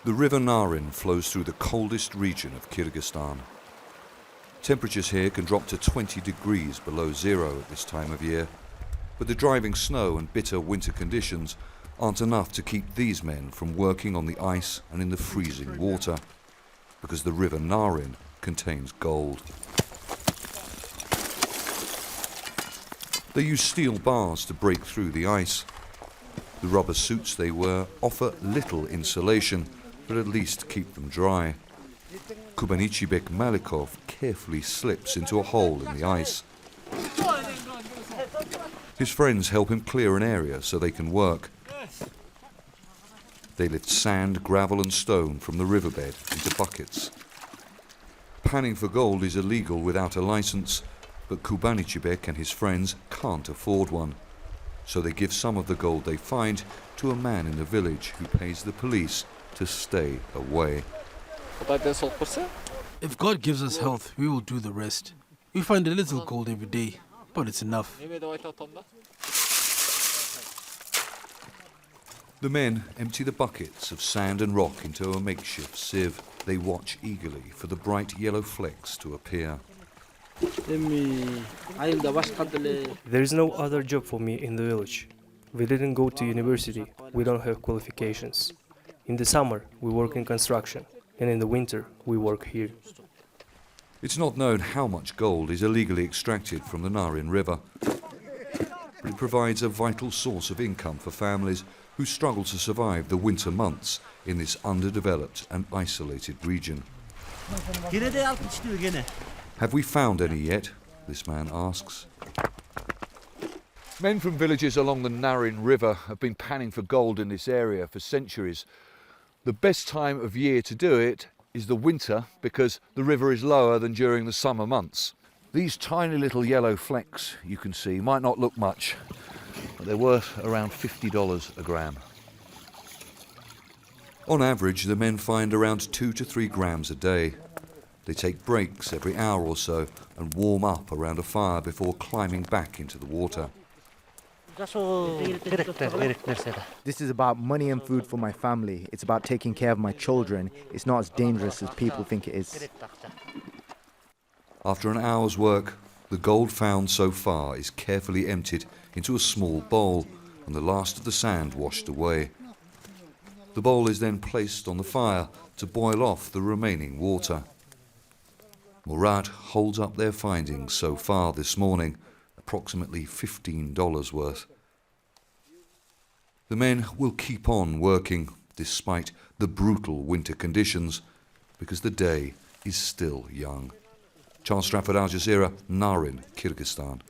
The river Naryn flows through the coldest region of Kyrgyzstan. Temperatures here can drop to 20 degrees below zero at this time of year, but the driving snow and bitter winter conditions aren't enough to keep these men from working on the ice and in the freezing water, because the river Naryn contains gold. They use steel bars to break through the ice. The rubber suits they wear offer little insulation, but at least keep them dry. KUBANYCHBEK MALIKOV carefully slips into a hole in the ice. His friends help him clear an area so they can work. They lift sand, gravel and stone from the riverbed into buckets. Panning for gold is illegal without a license, but KUBANYCHBEK and his friends can't afford one. So they give some of the gold they find to a man in the village who pays the police to stay away. If God gives us health, we will do the rest. We find a little gold every day, but it's enough. The men empty the buckets of sand and rock into a makeshift sieve. They watch eagerly for the bright yellow flecks to appear. There is no other job for me in the village. We didn't go to university. We don't have qualifications. In the summer, we work in construction, and in the winter, we work here. It's not known how much gold is illegally extracted from the Naryn River, but it provides a vital source of income for families who struggle to survive the winter months in this underdeveloped and isolated region. Have we found any yet? This man asks. Men from villages along the Naryn River have been panning for gold in this area for centuries. The best time of year to do it is the winter because the river is lower than during the summer months. These tiny little yellow flecks you can see might not look much, but they're worth around $50 a gram. On average, the men find around 2 to 3 grams a day. They take breaks every hour or so and warm up around a fire before climbing back into the water. This is about money and food for my family. It's about taking care of my children. It's not as dangerous as people think it is. After an hour's work, the gold found so far is carefully emptied into a small bowl and the last of the sand washed away. The bowl is then placed on the fire to boil off the remaining water. MURAT holds up their findings so far this morning, approximately $15 worth. The men will keep on working despite the brutal winter conditions because the day is still young. Stratford, Aljazeera, Naryn, Kyrgyzstan.